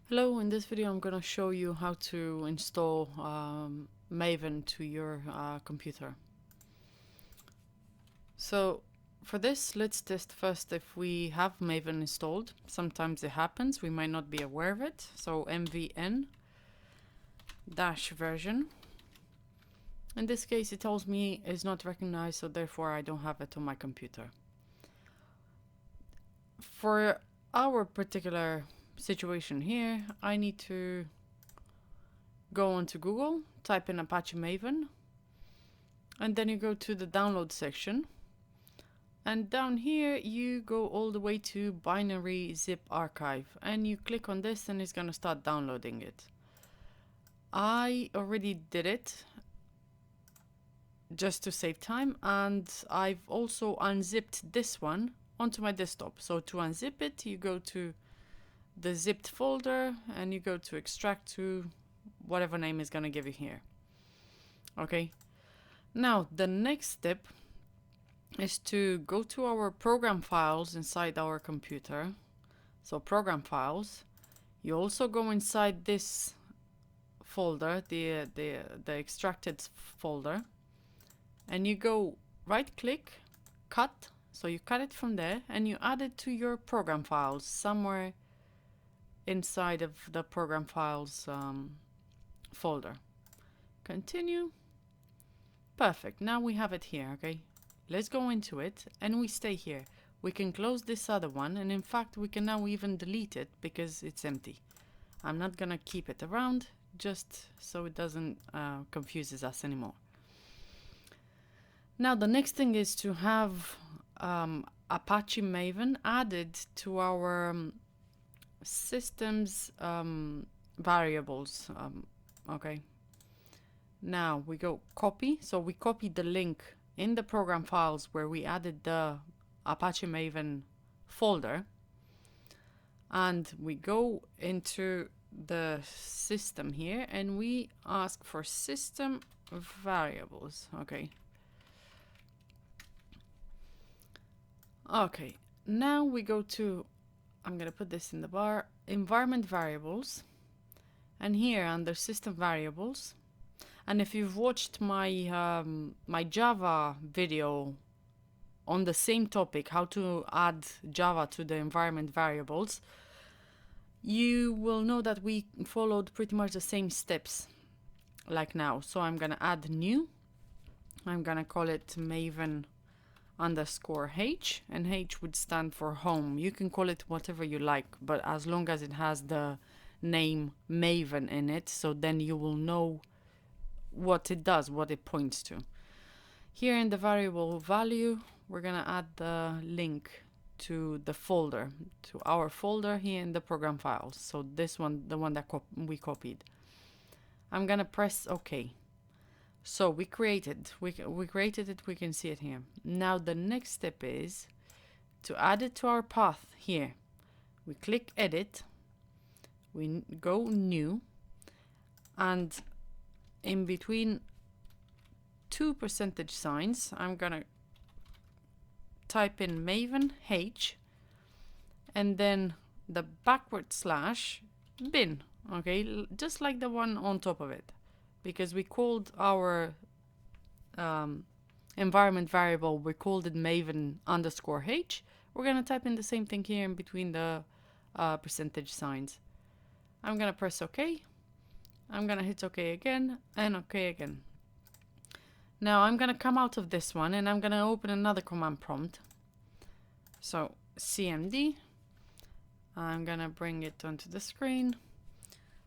Hello, in this video I'm going to show you how to install Maven to your computer. So for this, let's test first if we have Maven installed. Sometimes it happens, we might not be aware of it. So mvn dash version. In this case it tells me it's not recognized, so therefore I don't have it on my computer. For our particular situation here, I need to go onto Google, type in Apache Maven, and then you go to the download section, and down here you go all the way to binary zip archive, and you click on this and it's gonna start downloading it. I already did it just to save time, and I've also unzipped this one onto my desktop. So to unzip it, you go to the zipped folder and you go to extract to whatever name is gonna give you here. Okay, now the next step is to go to our program files inside our computer. So program files, you also go inside this folder, the extracted folder, and you go right click, cut. So you cut it from there and you add it to your program files somewhere inside of the program files folder. Continue. Perfect. Now we have it here. Okay, let's go into it and we stay here. We can close this other one, and in fact we can now even delete it because it's empty. I'm not gonna keep it around just so it doesn't confuses us anymore. Now the next thing is to have Apache Maven added to our systems variables. Okay, now we go copy. So we copied the link in the program files where we added the Apache Maven folder, and we go into the system here and we ask for system variables. Okay, now we go to, I'm gonna put this in the bar, environment variables, and here under system variables, and if you've watched my my Java video on the same topic, how to add Java to the environment variables, you will know that we followed pretty much the same steps like now. So I'm gonna add new, I'm gonna call it Maven underscore H, and H would stand for home. You can call it whatever you like, but as long as it has the name Maven in it, so then you will know what it does, what it points to. Here in the variable value, we're gonna add the link to the folder, to our folder here in the program files. So this one, the one that we copied. I'm gonna press OK. So we created it, we can see it here. Now the next step is to add it to our path here. We click edit, we go new, and in between 2 percentage signs, I'm gonna type in Maven H and then the backward slash bin. Okay, just like the one on top of it, because we called our environment variable, we called it Maven underscore H. We're gonna type in the same thing here in between the percentage signs. I'm gonna press OK. I'm gonna hit OK again and OK again. Now I'm gonna come out of this one and I'm gonna open another command prompt. So cmd, I'm gonna bring it onto the screen,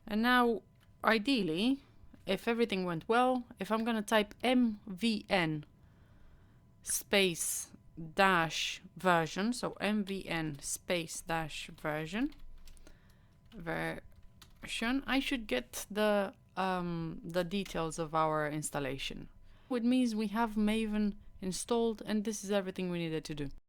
and now ideally, if everything went well, if I'm gonna type mvn space dash version, so mvn space dash version, I should get the details of our installation. It means we have Maven installed, and this is everything we needed to do.